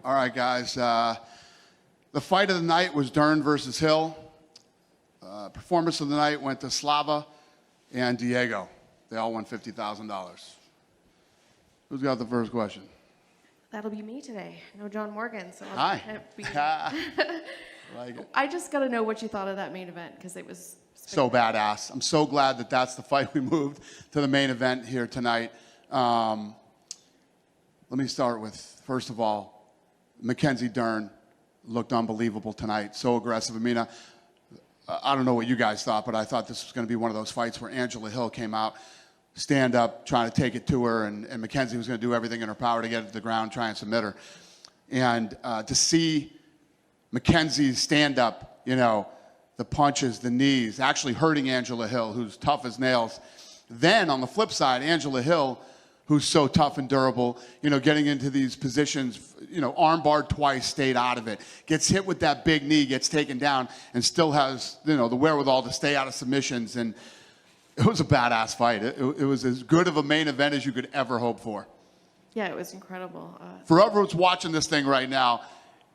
All right, guys. The fight of the night was Dern versus Hill. Performance of the night went to Slava and Diego. They all won $50,000. Who's got the first question? That'll be me today. No John Morgan. So Hi. Like I just got to know what you thought of that main event because it was so badass. I'm so glad that that's the fight we moved to the main event here tonight. Let me start with, first of all, Mackenzie Dern looked unbelievable tonight. So aggressive. I mean, I don't know what you guys thought, but I thought this was going to be one of those fights where Angela Hill came out, stand up, trying to take it to her, and Mackenzie was going to do everything in her power to get it to the ground, try and submit her. And to see Mackenzie's stand up, you know, the punches, the knees, actually hurting Angela Hill, who's tough as nails. Then on the flip side, Angela Hill, who's so tough and durable, you know, getting into these positions, you know, arm barred twice, stayed out of it. Gets hit with that big knee, gets taken down, and still has, you know, the wherewithal to stay out of submissions. And it was a badass fight. It was as good of a main event as you could ever hope for. Yeah, it was incredible. For whoever's watching this thing right now,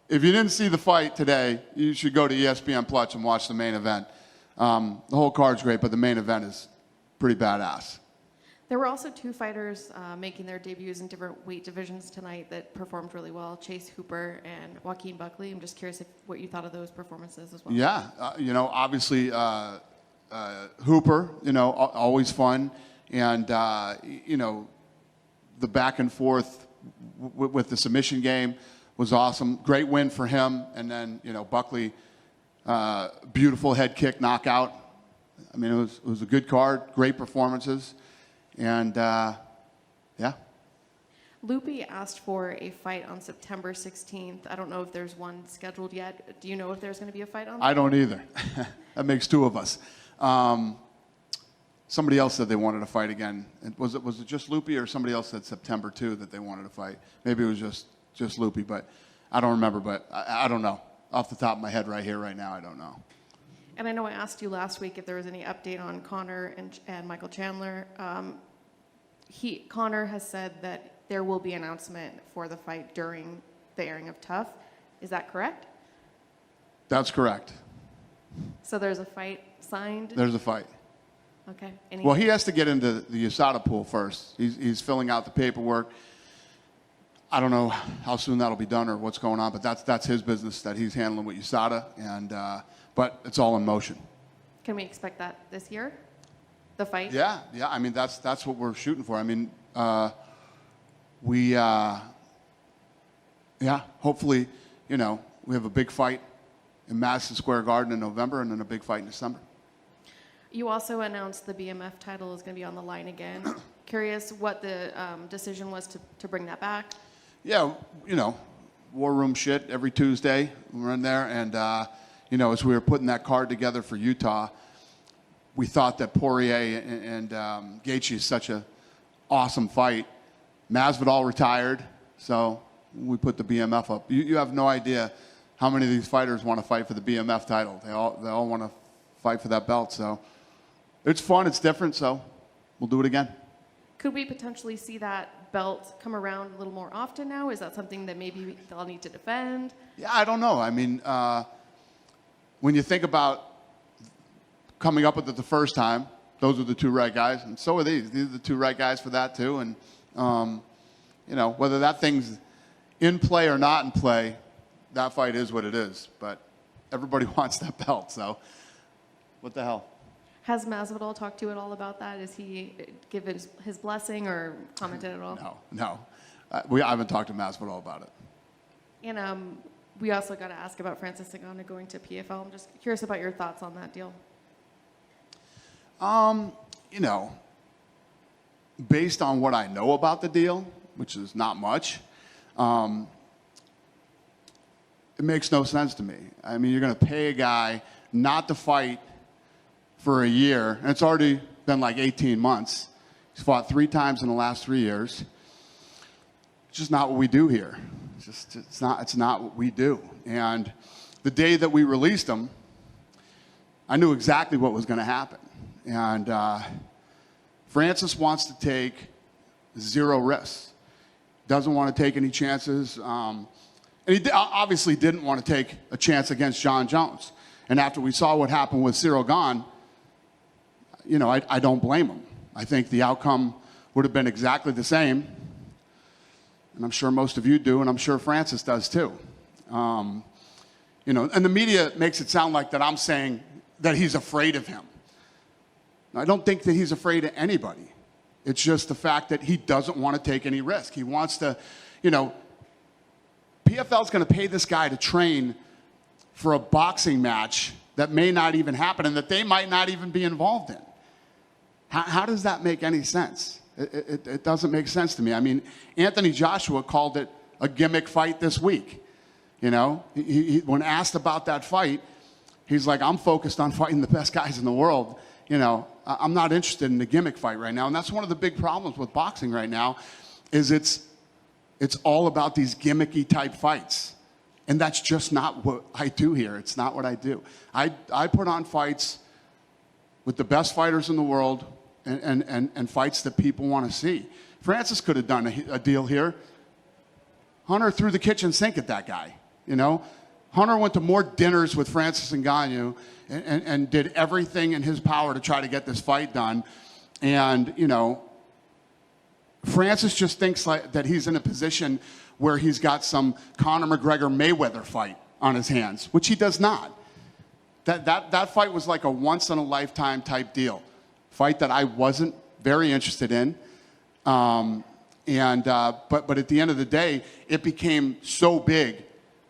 if you didn't see the fight today, you should go to ESPN Plus and watch the main event. The whole card's great, but the main event is pretty badass. There were also two fighters making their debuts in different weight divisions tonight that performed really well, Chase Hooper and Joaquin Buckley. I'm just curious what you thought of those performances as well. Yeah, you know, obviously Hooper, you know, always fun. And, you know, the back and forth with the submission game was awesome. Great win for him. And then, you know, Buckley, beautiful head kick knockout. I mean, it was a good card, great performances. And, yeah. Loopy asked for a fight on September 16th. I don't know if there's one scheduled yet. Do you know if there's going to be a fight on that? I don't either. That makes two of us. Somebody else said they wanted to fight again. Was it just Loopy, or somebody else said September 2 that they wanted to fight? Maybe it was just Loopy, but I don't remember. But I don't know. Off the top of my head right here, right now, I don't know. And I know I asked you last week if there was any update on Conor and Michael Chandler. Conor has said that there will be an announcement for the fight during the airing of Tough. Is that correct? That's correct. So there's a fight signed? There's a fight. Okay. Well, he has to get into the USADA pool first. He's filling out the paperwork. I don't know how soon that'll be done or what's going on, but that's his business that he's handling with USADA, and but it's all in motion. Can we expect that this year? The fight? Yeah. I mean, that's what we're shooting for. I mean, hopefully, you know, we have a big fight in Madison Square Garden in November, and then a big fight in December. You also announced the BMF title is going to be on the line again. Curious what the decision was to bring that back. Yeah, you know, war room shit every Tuesday. We're in there, and you know, as we were putting that card together for Utah, we thought that Poirier and Gaethje is such an awesome fight. Masvidal retired, so we put the BMF up. You have no idea how many of these fighters want to fight for the BMF title. They all want to fight for that belt. So it's fun. It's different. So we'll do it again. Could we potentially see that belt come around a little more often now? Is that something that maybe they'll need to defend? Yeah, I don't know. I mean, when you think about coming up with it the first time, those are the two right guys, and so are these. These are the two right guys for that too. And you know, whether that thing's in play or not in play, that fight is what it is. But everybody wants that belt, so what the hell? Has Masvidal talked to you at all about that? Is he give his blessing or commented at all? No. I haven't talked to Masvidal about it. And we also got to ask about Francis Ngannou going to PFL. I'm just curious about your thoughts on that deal. You know, based on what I know about the deal, which is not much, it makes no sense to me. I mean, you're going to pay a guy not to fight for a year, and it's already been like 18 months. He's fought 3 times in the last 3 years. It's just not what we do here. It's not what we do. And the day that we released him, I knew exactly what was going to happen. And Francis wants to take 0 risks. Doesn't want to take any chances. And he obviously didn't want to take a chance against John Jones. And after we saw what happened with Cyril Gane, you know, I don't blame him. I think the outcome would have been exactly the same. And I'm sure most of you do, and I'm sure Francis does too. You know, and the media makes it sound like that I'm saying that he's afraid of him. I don't think that he's afraid of anybody. It's just the fact that he doesn't want to take any risk. He wants to, you know, PFL's going to pay this guy to train for a boxing match that may not even happen and that they might not even be involved in. How does that make any sense? It doesn't make sense to me. I mean, Anthony Joshua called it a gimmick fight this week. You know, when asked about that fight, he's like, I'm focused on fighting the best guys in the world. You know, I'm not interested in the gimmick fight right now. And that's one of the big problems with boxing right now is it's all about these gimmicky type fights. And that's just not what I do here. It's not what I do. I put on fights with the best fighters in the world and fights that people want to see. Francis could have done a deal here. Hunter threw the kitchen sink at that guy, you know. Hunter went to more dinners with Francis Ngannou and did everything in his power to try to get this fight done. And, you know, Francis just thinks like that he's in a position where he's got some Conor McGregor Mayweather fight on his hands, which he does not. That fight was like a once-in-a-lifetime type deal. Fight that I wasn't very interested in. But at the end of the day, it became so big.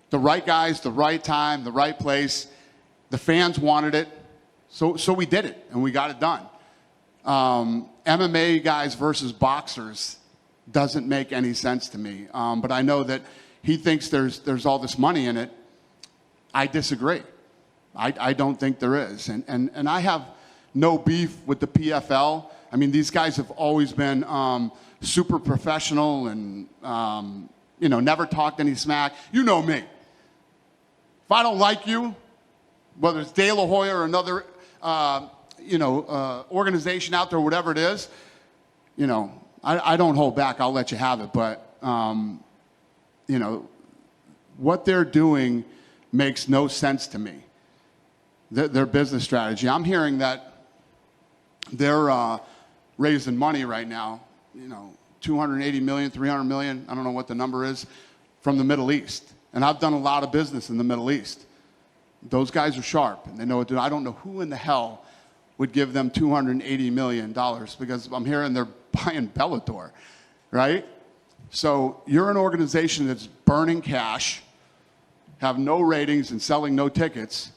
The right guys, the right time, the right place. The fans wanted it. So we did it, and we got it done. MMA guys versus boxers doesn't make any sense to me. But I know that he thinks there's all this money in it. I disagree. I don't think there is. And I have no beef with the PFL. I mean, these guys have always been super professional and, you know, never talked any smack. You know me. If I don't like you, whether it's De La Hoya or another, organization out there, whatever it is, you know, I don't hold back. I'll let you have it. But, you know, what they're doing makes no sense to me. Their business strategy. I'm hearing that they're raising money right now, you know, 280 million, 300 million, I don't know what the number is, from the Middle East. And I've done a lot of business in the Middle East. Those guys are sharp, and they know what to do. I don't know who in the hell would give them $280 million because I'm hearing they're buying Bellator, right? So you're an organization that's burning cash, have no ratings and selling no tickets,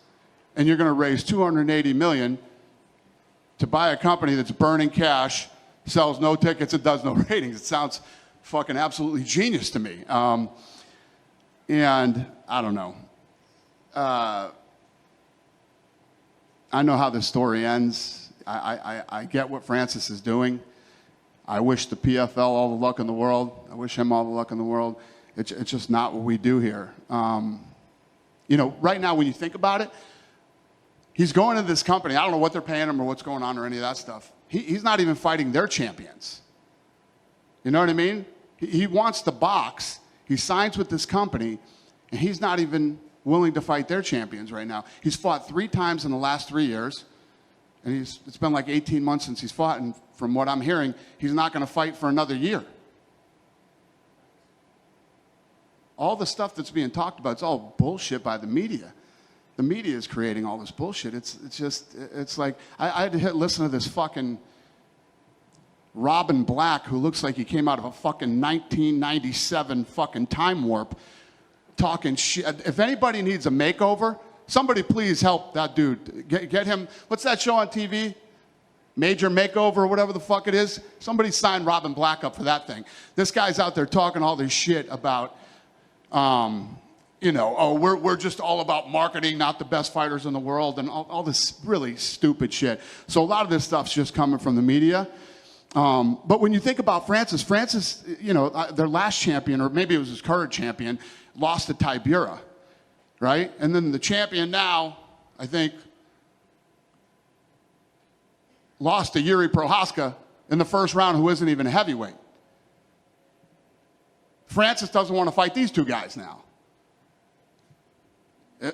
and you're going to raise $280 million to buy a company that's burning cash, sells no tickets, and does no ratings. It sounds fucking absolutely genius to me. And I don't know. I know how this story ends. I get what Francis is doing. I wish the PFL all the luck in the world. I wish him all the luck in the world. It's just not what we do here. You know, right now when you think about it, he's going to this company. I don't know what they're paying him or what's going on or any of that stuff. He's not even fighting their champions. You know what I mean? He wants to box. He signs with this company, and he's not even willing to fight their champions right now. He's fought 3 times in the last 3 years, and it's been like 18 months since he's fought, and from what I'm hearing, he's not going to fight for another year. All the stuff that's being talked about, it's all bullshit by the media. The media is creating all this bullshit. It's like, I had to listen to this fucking Robin Black, who looks like he came out of a fucking 1997 fucking time warp, talking shit. If anybody needs a makeover, somebody please help that dude. Get him, what's that show on TV? Major Makeover or whatever the fuck it is. Somebody sign Robin Black up for that thing. This guy's out there talking all this shit about, you know, oh, we're just all about marketing, not the best fighters in the world, and all this really stupid shit. So a lot of this stuff's just coming from the media. But when you think about Francis, you know, their last champion, or maybe it was his current champion, lost to Tybura, right? And then the champion now, I think, lost to Yuri Prohaska in the first round, who isn't even a heavyweight. Francis doesn't want to fight these 2 guys now.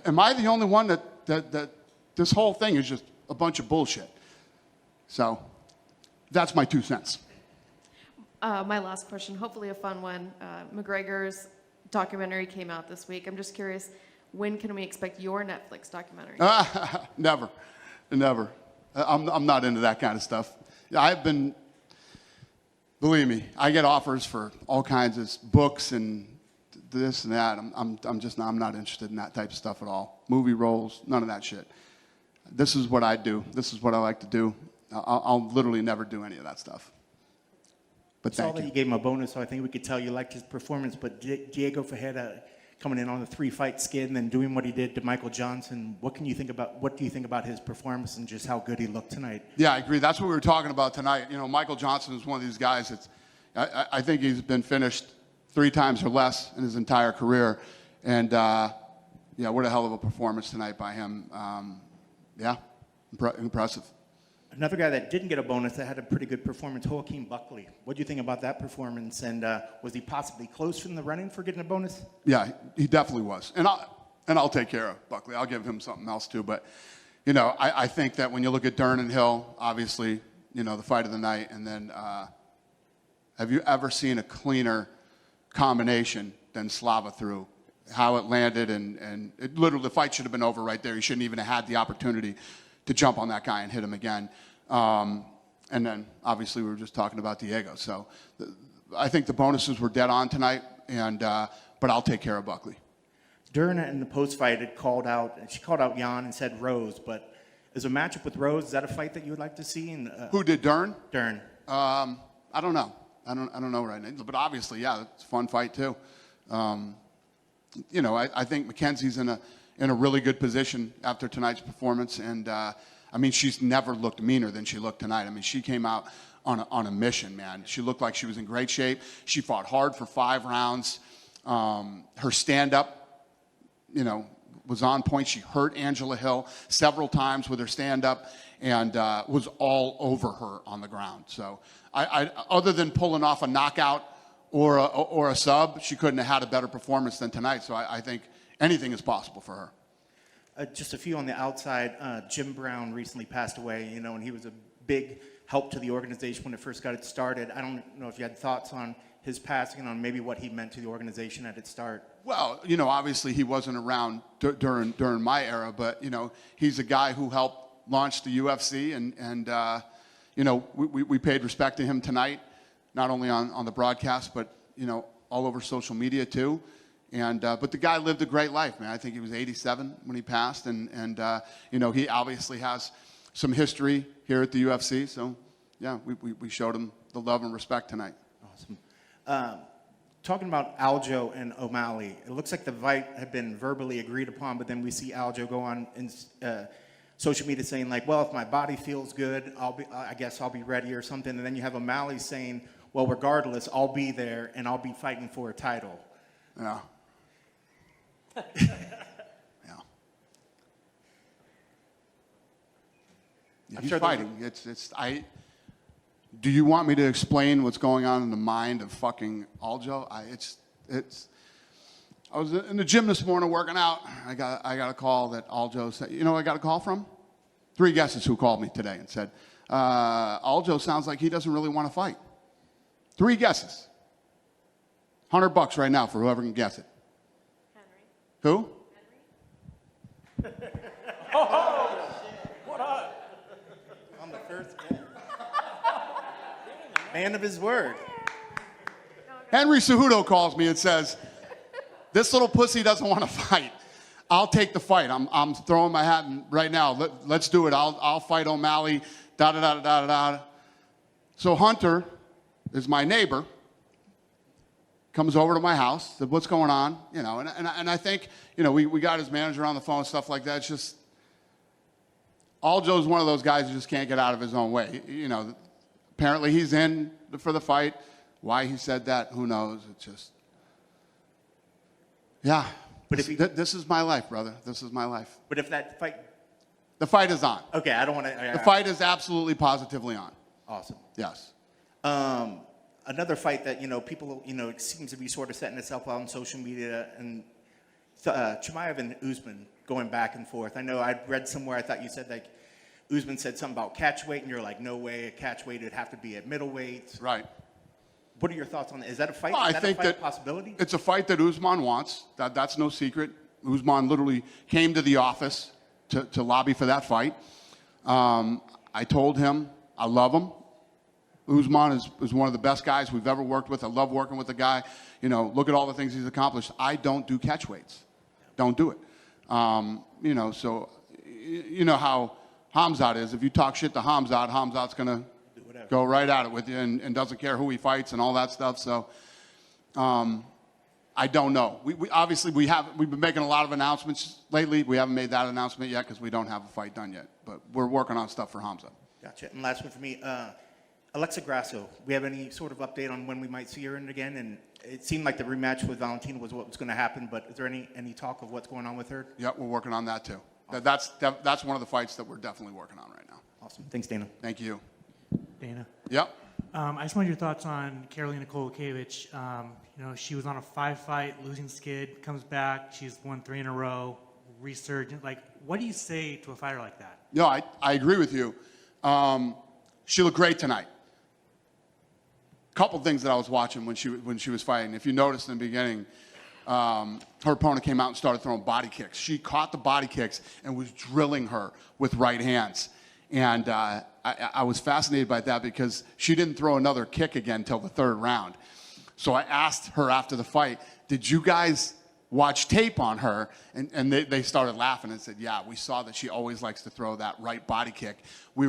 Am I the only one that this whole thing is just a bunch of bullshit? So that's my 2 cents. My last question, hopefully a fun one. McGregor's documentary came out this week. I'm just curious, when can we expect your Netflix documentary? Never. I'm not into that kind of stuff. Believe me, I get offers for all kinds of books and this and that. I'm not interested in that type of stuff at all. Movie roles, none of that shit. This is what I do. This is what I like to do. I'll literally never do any of that stuff. But Saw thank that you. you gave him a bonus, so I think we could tell you liked his performance. But Diego Ferreira coming in on the 3-fight skid and then doing what he did to Michael Johnson. What do you think about his performance and just how good he looked tonight? Yeah, I agree. That's what we were talking about tonight. You know, Michael Johnson is one of these guys that's, I think he's been finished 3 times or less in his entire career. And, yeah, what a hell of a performance tonight by him. Yeah, impressive. Another guy that didn't get a bonus that had a pretty good performance, Joaquin Buckley. What do you think about that performance? And was he possibly close in the running for getting a bonus? Yeah, he definitely was. And I'll take care of Buckley. I'll give him something else too. But, you know, I think that when you look at Dern and Hill, obviously, you know, the fight of the night. And then have you ever seen a cleaner combination than Slava threw? How it landed, and it literally, the fight should have been over right there. He shouldn't even have had the opportunity to jump on that guy and hit him again. And then, obviously, we were just talking about Diego. So I think the bonuses were dead on tonight, but I'll take care of Buckley. Dern in the post-fight she called out Jan and said Rose, but is a matchup with Rose, is that a fight that you would like to see? And, Who did, Dern? Dern. I don't know. I don't know right now. But obviously, yeah, it's a fun fight too. You know, I think Mackenzie's in a really good position after tonight's performance, and I mean, she's never looked meaner than she looked tonight. I mean, she came out on a mission, man. She looked like she was in great shape. She fought hard for 5 rounds. Her stand-up, you know, was on point. She hurt Angela Hill several times with her stand-up, and was all over her on the ground. So, I other than pulling off a knockout or a sub, she couldn't have had a better performance than tonight. So I think anything is possible for her. Just a few on the outside. Jim Brown recently passed away, you know, and he was a big help to the organization when it first got it started. I don't know if you had thoughts on his passing and on maybe what he meant to the organization at its start. Well, you know, obviously he wasn't around during my era, but, you know, he's a guy who helped launch the UFC, and you know, we paid respect to him tonight. Not only on the broadcast, but, you know, all over social media too. And but the guy lived a great life, man. I think he was 87 when he passed, and you know, he obviously has some history here at the UFC. So, yeah, we showed him the love and respect tonight. Awesome. Talking about Aljo and O'Malley, it looks like the fight had been verbally agreed upon, but then we see Aljo go on in social media saying like, well, if my body feels good, I guess I'll be ready or something. And then you have O'Malley saying, well, regardless, I'll be there and I'll be fighting for a title. Yeah. Yeah. He's sure fighting. Do you want me to explain what's going on in the mind of fucking Aljo? I was in the gym this morning working out. I got a call that Aljo said. You know who I got a call from? 3 guesses who called me today and said, Aljo sounds like he doesn't really want to fight. 3 guesses. $100 right now for whoever can guess it. Henry. Who? Henry. Oh, what up? On the first guess. Man of his word. Henry Cejudo calls me and says, this little pussy doesn't want to fight. I'll take the fight. I'm throwing my hat in right now. Let's do it. I'll fight O'Malley. Da da da da da da. So Hunter is my neighbor. Comes over to my house. Said, what's going on? You know, and I think, you know, we got his manager on the phone and stuff like that. It's just Aljo's one of those guys who just can't get out of his own way. You know, apparently he's in for the fight. Why he said that, who knows? It's just, yeah. But this is my life, brother. This is my life. But if that fight... The fight is on. Okay, I don't want to... The fight is absolutely, positively on. Awesome. Yes. Another fight that, you know, people, you know, it seems to be sort of setting itself out on social media, and Chimaev and Usman going back and forth. I know I read somewhere, I thought you said like Usman said something about catch weight, and you're like, no way, a catch weight would have to be at middleweight. Right. What are your thoughts on that? Is that a fight? Well, Is I that think a fight that possibility? it's a fight that Usman wants. That's no secret. Usman literally came to the office to lobby for that fight. I told him I love him. Usman is one of the best guys we've ever worked with. I love working with the guy. You know, look at all the things he's accomplished. I don't do catch weights. Don't do it. You know, so you know how Khamzat is. If you talk shit to Khamzat, Khamzat's going to go right at it with you and doesn't care who he fights and all that stuff. So I don't know. We obviously we've been making a lot of announcements lately. We haven't made that announcement yet because we don't have a fight done yet. But we're working on stuff for Khamzat. Gotcha. And last one for me, Alexa Grasso. We have any sort of update on when we might see her in again? And it seemed like the rematch with Valentina was what was going to happen, but is there any talk of what's going on with her? Yeah, we're working on that too. Awesome. That's one of the fights that we're definitely working on right now. Awesome. Thanks, Dana. Thank you. Dana. Yep. I just wanted your thoughts on Karolina Kowalkiewicz. You know, she was on a 5-fight losing skid, comes back, she's won 3 in a row, resurgent. Like, what do you say to a fighter like that? No, I agree with you. She looked great tonight. Couple things that I was watching when she was fighting. If you noticed in the beginning, her opponent came out and started throwing body kicks. She caught the body kicks and was drilling her with right hands. And I was fascinated by that because she didn't throw another kick again until the 3rd round. So I asked her after the fight, did you guys watch tape on her? And they started laughing and said, yeah, we saw that she always likes to throw that right body kick. We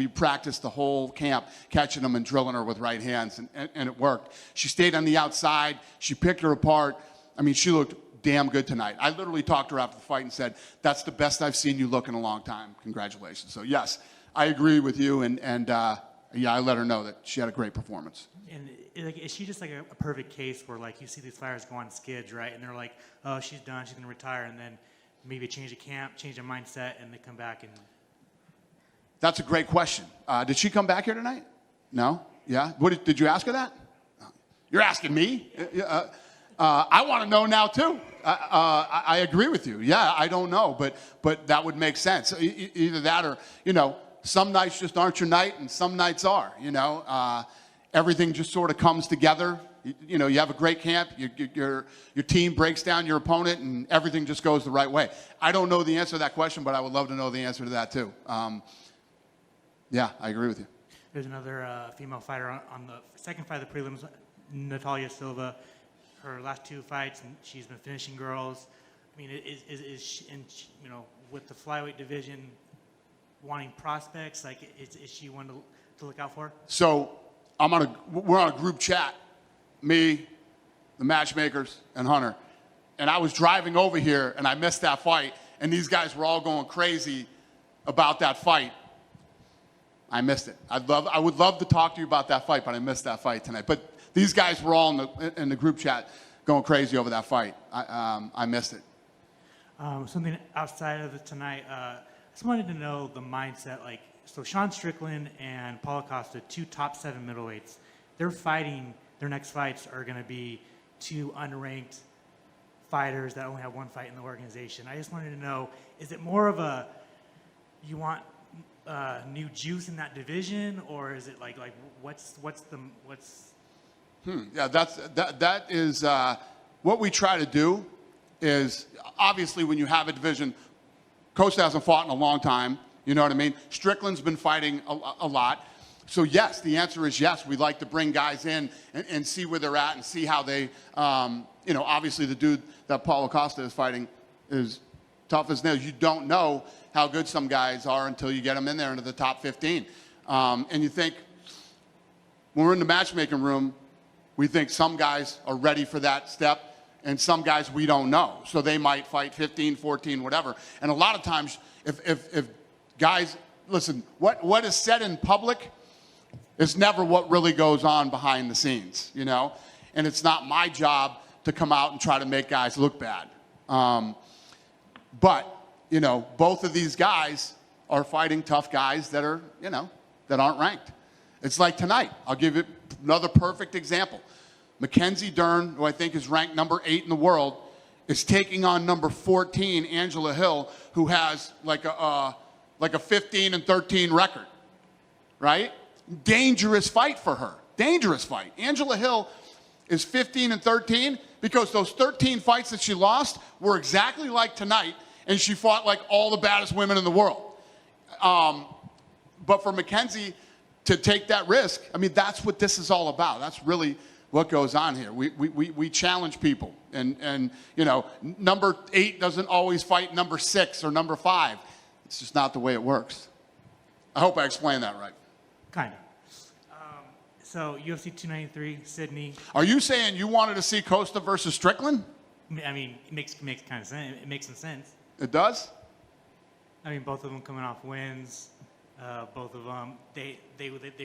practiced the whole camp catching them and drilling her with right hands, and it worked. She stayed on the outside. She picked her apart. I mean, she looked damn good tonight. I literally talked to her after the fight and said, that's the best I've seen you look in a long time. Congratulations. So, yes, I agree with you, and yeah, I let her know that she had a great performance. And like, is she just like a perfect case where like you see these fighters go on skids, right? And they're like, oh, she's done, she's gonna retire, and then maybe change the camp, change their mindset, and they come back and. That's a great question. Did she come back here tonight? No? Yeah? Did you ask her that? You're asking me? I want to know now too. I agree with you. Yeah, I don't know, but that would make sense. Either that or, you know, some nights just aren't your night and some nights are, you know. Everything just sort of comes together. You know, you have a great camp, your team breaks down your opponent, and everything just goes the right way. I don't know the answer to that question, but I would love to know the answer to that too. Yeah, I agree with you. There's another female fighter on the second fight of the prelims, Natalia Silva. Her last 2 fights, and she's been finishing girls. I mean, is she, and she, you know, with the flyweight division wanting prospects, like is she one to look out for? So we're on a group chat, me, the matchmakers, and Hunter. And I was driving over here, and I missed that fight, and these guys were all going crazy about that fight. I missed it. I would love to talk to you about that fight, but I missed that fight tonight. But these guys were all in the group chat going crazy over that fight. I missed it. Something outside of it tonight, I just wanted to know the mindset. Like, so Sean Strickland and Paulo Costa, 2 top 7 middleweights, they're fighting, their next fights are going to be 2 unranked fighters that only have 1 fight in the organization. I just wanted to know, is it more of a, you want new juice in that division, or is it like what's Yeah, that is what we try to do. Is obviously when you have a division, Costa hasn't fought in a long time. You know what I mean? Strickland's been fighting a lot. So yes, the answer is yes. We'd like to bring guys in and see where they're at and see how they, you know, obviously the dude that Paulo Costa is fighting is tough as nails. You don't know how good some guys are until you get them in there into the top 15. And you think, when we're in the matchmaking room, we think some guys are ready for that step, and some guys we don't know. So they might fight 15, 14, whatever. And a lot of times, if guys, listen, what is said in public is never what really goes on behind the scenes, you know? And it's not my job to come out and try to make guys look bad. But, you know, both of these guys are fighting tough guys that are, you know, that aren't ranked. It's like tonight. I'll give you another perfect example. Mackenzie Dern, who I think is ranked number 8 in the world, is taking on number 14, Angela Hill, who has like a 15-13 record, right? Dangerous fight for her. Dangerous fight. Angela Hill is 15-13 because those 13 fights that she lost were exactly like tonight, and she fought like all the baddest women in the world. But for Mackenzie to take that risk, I mean, that's what this is all about. That's really what goes on here. We challenge people. And you know, number 8 doesn't always fight number 6 or number 5. It's just not the way it works. I hope I explained that right. Kind of. So UFC 293, Sydney. Are you saying you wanted to see Costa versus Strickland? I mean, it makes kind of sense. It makes some sense. It does? I mean, both of them coming off wins. Both of them, they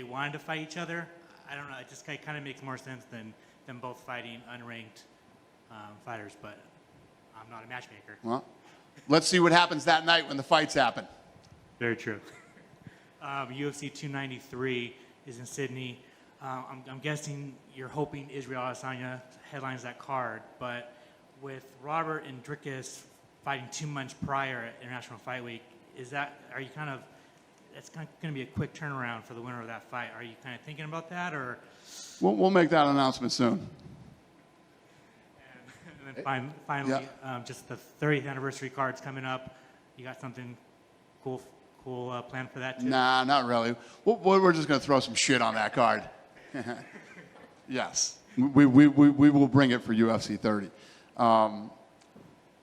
wanted to fight each other. I don't know. It just kind of makes more sense than them both fighting unranked fighters. But I'm not a matchmaker. Well, let's see what happens that night when the fights happen. Very true. UFC 293 is in Sydney. I'm guessing you're hoping Israel Adesanya headlines that card, but with Robert and Dricus fighting 2 months prior at International Fight Week, it's going to be a quick turnaround for the winner of that fight. Are you kind of thinking about that, or? We'll make that announcement soon. And then finally, just the 30th anniversary card's coming up. You got something cool planned for that too? Nah, not really. We're just going to throw some shit on that card. Yes, we will bring it for UFC 30.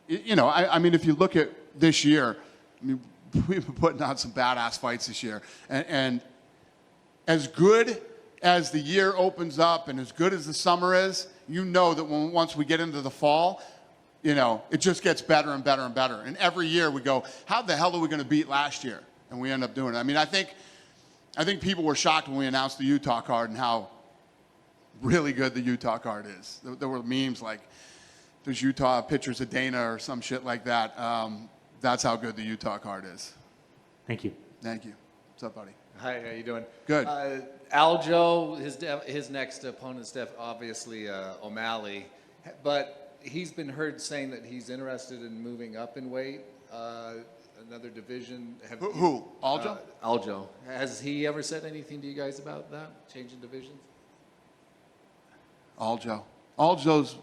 You know, I mean, if you look at this year, I mean, we've been putting on some badass fights this year. And as good as the year opens up and as good as the summer is, you know that once we get into the fall, you know, it just gets better and better and better. And every year we go, how the hell are we going to beat last year? And we end up doing it. I mean, I think people were shocked when we announced the Utah card and how really good the Utah card is. There were memes like, there's Utah pictures of Dana or some shit like that. That's how good the Utah card is. Thank you. Thank you. What's up, buddy? Hi, how you doing? Good. Aljo, his next opponent's obviously O'Malley, but he's been heard saying that he's interested in moving up in weight, another division. Who? Aljo? Aljo. Has he ever said anything to you guys about that, changing divisions? Aljo. Aljo's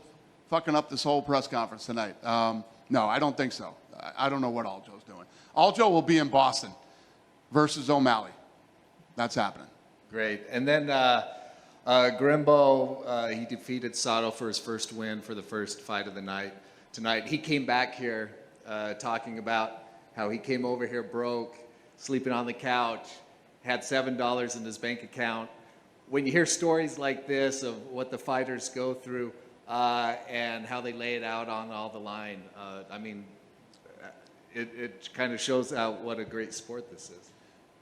fucking up this whole press conference tonight. No, I don't think so. I don't know what Aljo's doing. Aljo will be in Boston versus O'Malley. That's happening. Great. And then Grimbo, he defeated Sato for his first win for the first fight of the night tonight. He came back here talking about how he came over here broke, sleeping on the couch, had $7 in his bank account. When you hear stories like this of what the fighters go through and how they lay it out on all the line, I mean, it kind of shows out what a great sport this is.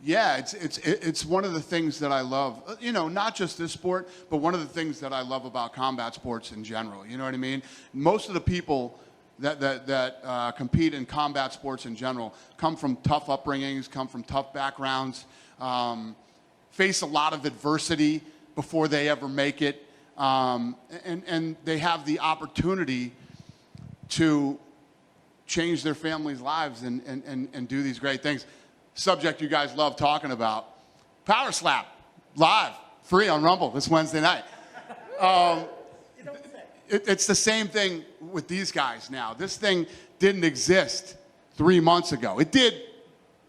Yeah, it's one of the things that I love, you know, not just this sport, but one of the things that I love about combat sports in general. You know what I mean? Most of the people that compete in combat sports in general come from tough upbringings, come from tough backgrounds, face a lot of adversity before they ever make it, and they have the opportunity to change their families' lives and do these great things. Subject you guys love talking about. Power Slap, live, free on Rumble this Wednesday night. It's the same thing with these guys now. This thing didn't exist 3 months ago. It did,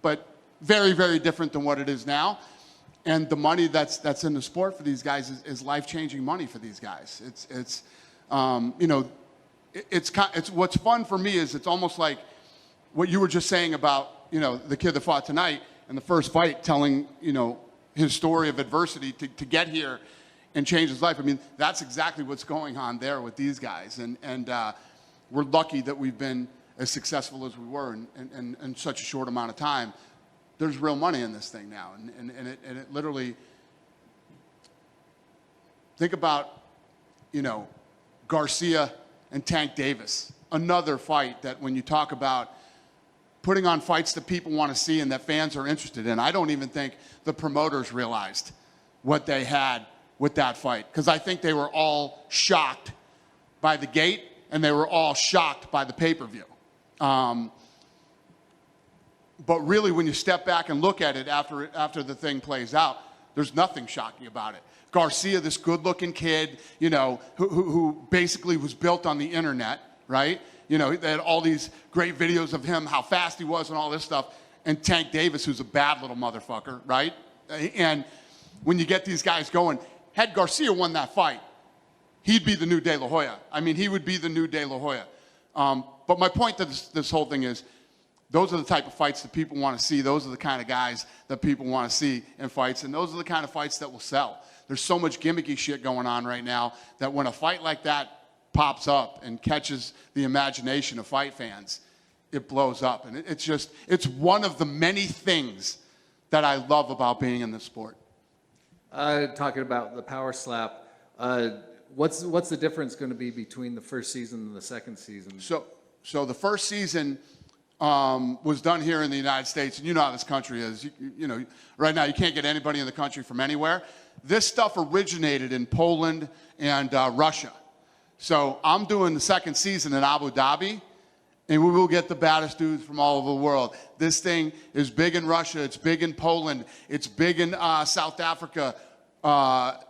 but very, very different than what it is now. And the money that's in the sport for these guys is life-changing money for these guys. It's you know, it's what's fun for me is it's almost like what you were just saying about, you know, the kid that fought tonight in the first fight telling, you know, his story of adversity to get here and change his life. I mean, that's exactly what's going on there with these guys. And we're lucky that we've been as successful as we were in such a short amount of time. There's real money in this thing now. And it literally, think about, you know, Garcia and Tank Davis. Another fight that when you talk about putting on fights that people want to see and that fans are interested in, I don't even think the promoters realized what they had with that fight. Because I think they were all shocked by the gate and they were all shocked by the pay-per-view. But really, when you step back and look at it after the thing plays out, there's nothing shocking about it. Garcia, this good-looking kid, you know, who basically was built on the internet, right? You know, they had all these great videos of him, how fast he was and all this stuff. And Tank Davis, who's a bad little motherfucker, right? And when you get these guys going, had Garcia won that fight, he'd be the new De La Hoya. I mean, he would be the new De La Hoya. But my point to this whole thing is, those are the type of fights that people want to see. Those are the kind of guys that people want to see in fights. And those are the kind of fights that will sell. There's so much gimmicky shit going on right now that when a fight like that pops up and catches the imagination of fight fans, it blows up. And it's one of the many things that I love about being in this sport. Talking about the power slap, what's the difference going to be between the first season and the second season? So the first season was done here in the United States, and you know how this country is. You know, right now you can't get anybody in the country from anywhere. This stuff originated in Poland and Russia. So I'm doing the second season in Abu Dhabi, and we will get the baddest dudes from all over the world. This thing is big in Russia. It's big in Poland. It's big in South Africa.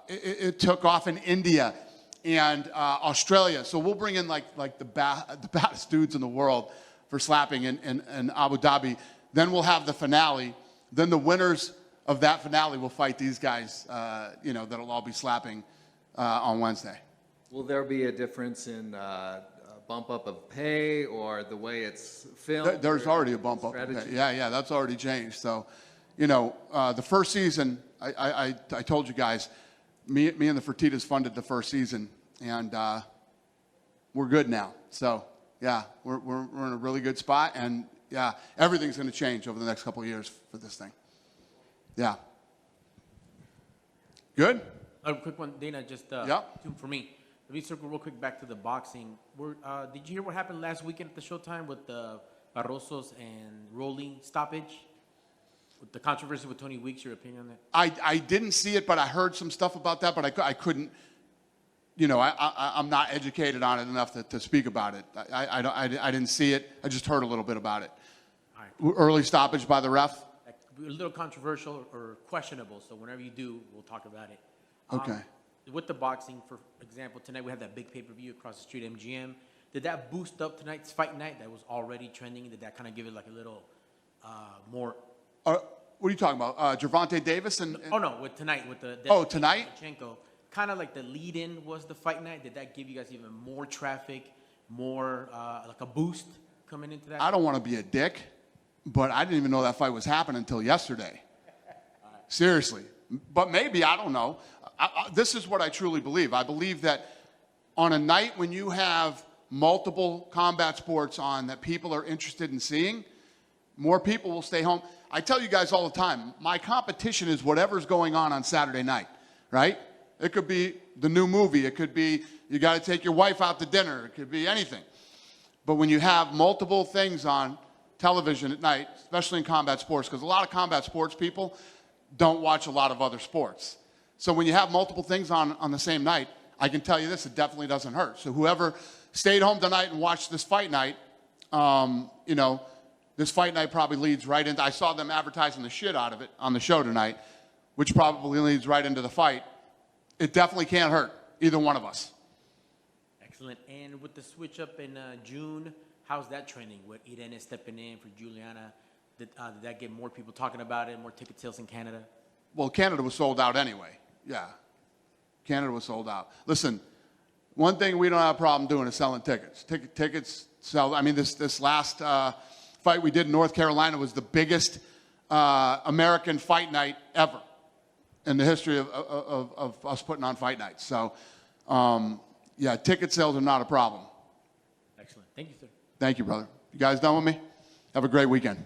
It took off in India and Australia. So we'll bring in like the baddest dudes in the world for slapping in Abu Dhabi. Then we'll have the finale. Then the winners of that finale will fight these guys, you know, that'll all be slapping on Wednesday. Will there be a difference in bump up of pay or the way it's filmed? There's already a bump up. Yeah, that's already changed. So, you know, the first season, I told you guys, me and the Fertittas funded the first season, and we're good now. So, yeah, we're in a really good spot, and yeah, everything's going to change over the next couple of years for this thing. Yeah. Good? A quick one, Dana, just two for me. Let me circle real quick back to the boxing. Did you hear what happened last weekend at the Showtime with the Barrosos and Rolling stoppage? With the controversy with Tony Weeks, your opinion on that? I didn't see it, but I heard some stuff about that, but I couldn't, you know, I'm not educated on it enough to speak about it. I didn't see it. I just heard a little bit about it. All right. Early stoppage by the ref? A little controversial or questionable, so whenever you do, we'll talk about it. Okay. With the boxing, for example, tonight we had that big pay-per-view across the street, MGM. Did that boost up tonight's fight night that was already trending? Did that kind of give it like a little more? What are you talking about? Gervonta Davis and? Oh no, with tonight with the. Tonight? Kind of like the lead-in was the fight night. Did that give you guys even more traffic, more like a boost coming into that? I don't want to be a dick, but I didn't even know that fight was happening until yesterday. Seriously. But maybe, I don't know. This is what I truly believe. I believe that on a night when you have multiple combat sports on that people are interested in seeing, more people will stay home. I tell you guys all the time, my competition is whatever's going on Saturday night, right? It could be the new movie. It could be you got to take your wife out to dinner. It could be anything. But when you have multiple things on television at night, especially in combat sports, because a lot of combat sports people don't watch a lot of other sports. So when you have multiple things on the same night, I can tell you this, it definitely doesn't hurt. So whoever stayed home tonight and watched this fight night, you know, this fight night probably leads right into, I saw them advertising the shit out of it on the show tonight, which probably leads right into the fight. It definitely can't hurt either one of us. Excellent. And with the switch up in June, how's that trending? With Irene stepping in for Juliana, did that get more people talking about it, more ticket sales in Canada? Well, Canada was sold out anyway. Yeah. Canada was sold out. Listen, one thing we don't have a problem doing is selling tickets. Tickets sell. I mean, this last fight we did in North Carolina was the biggest American fight night ever in the history of us putting on fight nights. So, yeah, ticket sales are not a problem. Excellent. Thank you, sir. Thank you, brother. You guys done with me? Have a great weekend.